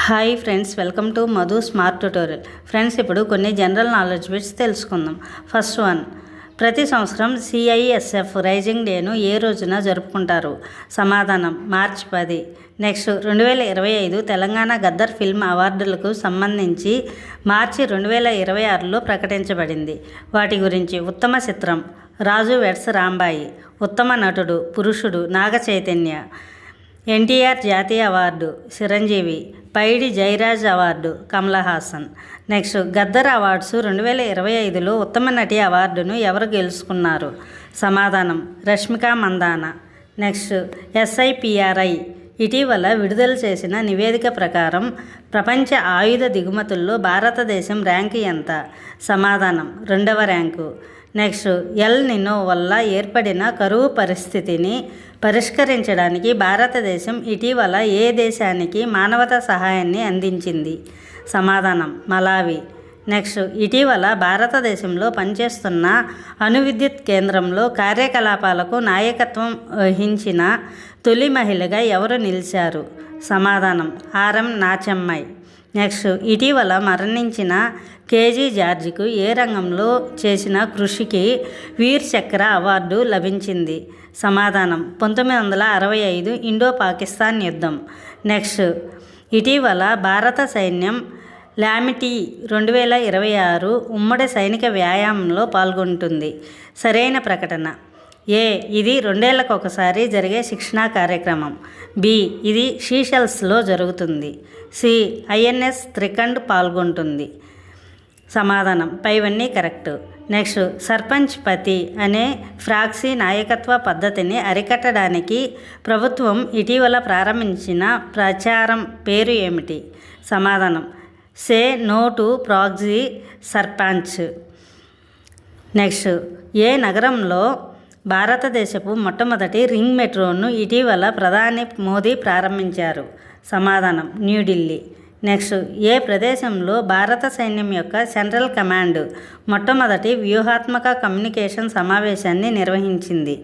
Hi friends, welcome to Madhu smart tutorial. Friends, ఇప్పుడు కొన్ని general knowledge bits తెలుసుకుందాం. First one, ప్రతి సంవత్సరం CISF రైజింగ్ డేను ఏ రోజున జరుపుకుంటారు? సమాధానం మార్చి 10. నెక్స్ట్, 2025 తెలంగాణ గద్దర్ ఫిల్మ్ అవార్డులకు సంబంధించి మార్చి 2026లో ప్రకటించబడింది. వాటి గురించి: ఉత్తమ చిత్రం రాజు వెడ్స్ రాంబాయి, ఉత్తమ నటుడు పురుషుడు నాగ చైతన్య, NTR జాతీయ award Chiranjeevi, Paidi Jayaraj award Kamal Haasan. Next, Gaddar awards 2025లో ఉత్తమ నటి అవార్డును ఎవరు గెలుచుకున్నారు? సమాధానం రష్మిక మందాన. నెక్స్ట్, SIPRI ఇటీవల విడుదల చేసిన నివేదిక ప్రకారం ప్రపంచ ఆయుధ దిగుమతుల్లో భారతదేశం ర్యాంకు ఎంత? సమాధానం 2వ ర్యాంకు. నెక్స్ట్, ఎల్ నినో వల్ల ఏర్పడిన కరువు పరిస్థితిని పరిష్కరించడానికి భారతదేశం ఇటీవల ఏ దేశానికి మానవతా సహాయాన్ని అందించింది? సమాధానం మలావి. నెక్స్ట్, ఇటీవల భారతదేశంలో పనిచేస్తున్న అణు విద్యుత్ కేంద్రంలో కార్యకలాపాలకు నాయకత్వం వహించిన తొలి మహిళగా ఎవరు నిలిచారు? సమాధానం RM నాచమ్మాయి. నెక్స్ట్, ఇటీవల మరణించిన KG జార్జ్కు ఏ రంగంలో చేసిన కృషికి వీర్ చక్ర అవార్డు లభించింది? సమాధానం 1965 ఇండో పాకిస్తాన్ యుద్ధం. నెక్స్ట్, ఇటీవల భారత సైన్యం లామిటీ 2026 ఉమ్మడి సైనిక వ్యాయామంలో పాల్గొంటుంది. సరైన ప్రకటన: A ఇది 2 ఏళ్లకు ఒకసారి జరిగే శిక్షణా కార్యక్రమం. B ఇది సీషెల్స్లో జరుగుతుంది. C INS త్రికండ్ పాల్గొంటుంది. సమాధానం పైవన్నీ కరెక్ట్. నెక్స్ట్, సర్పంచ్ పతి అనే ఫ్రాక్సీ నాయకత్వ పద్ధతిని అరికట్టడానికి ప్రభుత్వం ఇటీవల ప్రారంభించిన ప్రచారం పేరు ఏమిటి? సమాధానం say no to proxy sarpanch. Next, ఏ నగరంలో భారతదేశపు మొట్టమొదటి రింగ్ మెట్రోను ఇటీవల ప్రధాని మోదీ ప్రారంభించారు? సమాధానం న్యూఢిల్లీ. నెక్స్ట్, ఏ ప్రదేశంలో భారత సైన్యం యొక్క సెంట్రల్ కమాండ్ మొట్టమొదటి వ్యూహాత్మక కమ్యూనికేషన్ సమావేశాన్ని నిర్వహించింది?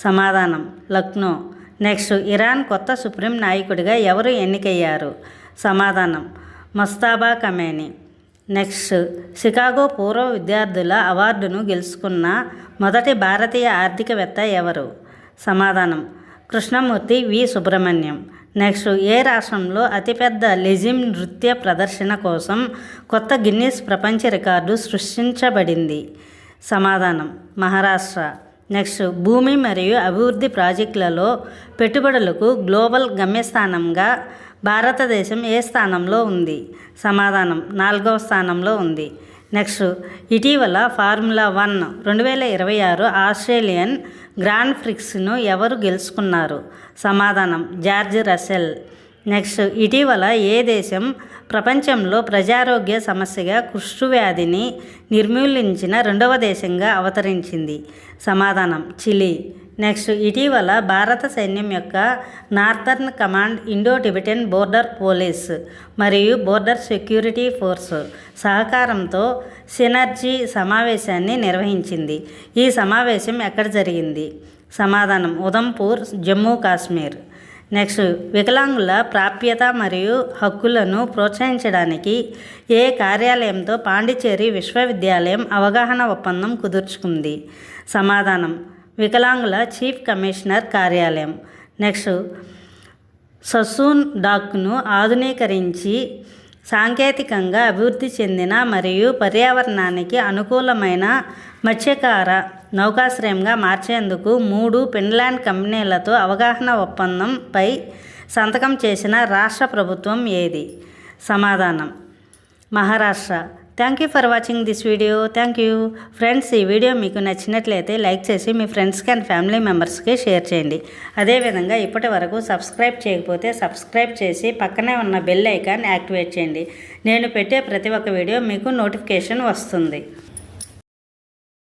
సమాధానం లక్నో. నెక్స్ట్, ఇరాన్ కొత్త సుప్రీం నాయకుడిగా ఎవరు ఎన్నికయ్యారు? సమాధానం ముస్తాబా ఖమేనీ. నెక్స్ట్, షికాగో పూర్వ విద్యార్థుల అవార్డును గెలుచుకున్న మొదటి భారతీయ ఆర్థికవేత్త ఎవరు? సమాధానం కృష్ణమూర్తి వి సుబ్రహ్మణ్యం. నెక్స్ట్, ఏ రాష్ట్రంలో అతిపెద్ద లెజిమ్ నృత్య ప్రదర్శన కోసం కొత్త గిన్నిస్ ప్రపంచ రికార్డు సృష్టించబడింది? సమాధానం మహారాష్ట్ర. నెక్స్ట్, భూమి మరియు అభివృద్ధి ప్రాజెక్టులలో పెట్టుబడులకు గ్లోబల్ గమ్యస్థానంగా భారతదేశం ఏ స్థానంలో ఉంది? సమాధానం 4వ స్థానంలో ఉంది. నెక్స్ట్, ఇటీవల ఫార్ములా 1 2026 ఆస్ట్రేలియన్ గ్రాండ్ ప్రిక్స్ను ఎవరు గెలుచుకున్నారు? సమాధానం జార్జ్ రసెల్. నెక్స్ట్, ఇటీవల ఏ దేశం ప్రపంచంలో ప్రజారోగ్య సమస్యగా కుష్ఠవ్యాధిని నిర్మూలించిన 2వ దేశంగా అవతరించింది? సమాధానం చిలీ. నెక్స్ట్, ఇటీవల భారత సైన్యం యొక్క northern command Indo Tibetan border police మరియు బోర్డర్ సెక్యూరిటీ ఫోర్స్ సహకారంతో సినర్జీ సమావేశాన్ని నిర్వహించింది. ఈ సమావేశం ఎక్కడ జరిగింది? సమాధానం ఉదంపూర్, జమ్మూ కాశ్మీర్. నెక్స్ట్, వికలాంగుల ప్రాప్యత మరియు హక్కులను ప్రోత్సహించడానికి ఏ కార్యాలయంతో పాండిచ్చేరి విశ్వవిద్యాలయం అవగాహన ఒప్పందం కుదుర్చుకుంది? సమాధానం వికలాంగుల చీఫ్ కమిషనర్ కార్యాలయం. నెక్స్ట్, ససూన్ డాక్ను ఆధునీకరించి సాంకేతికంగా అభివృద్ధి చెందిన మరియు పర్యావరణానికి అనుకూలమైన మత్స్యకార నౌకాశ్రయంగా మార్చేందుకు 3 ఫిన్లాండ్ కంపెనీలతో అవగాహన ఒప్పందంపై సంతకం చేసిన రాష్ట్ర ప్రభుత్వం ఏది? సమాధానం Maharashtra. Thank you for watching this video. Thank you friends. ఈ వీడియో మీకు నచ్చినట్లయితే లైక్ చేసి మీ ఫ్రెండ్స్కి అండ్ ఫ్యామిలీ మెంబర్స్కి షేర్ చేయండి. అదేవిధంగా ఇప్పటి వరకు సబ్స్క్రైబ్ చేయకపోతే సబ్స్క్రైబ్ చేసి పక్కనే ఉన్న బెల్ ఐకాన్ యాక్టివేట్ చేయండి. నేను పెట్టే ప్రతి ఒక్క వీడియో మీకు నోటిఫికేషన్ వస్తుంది.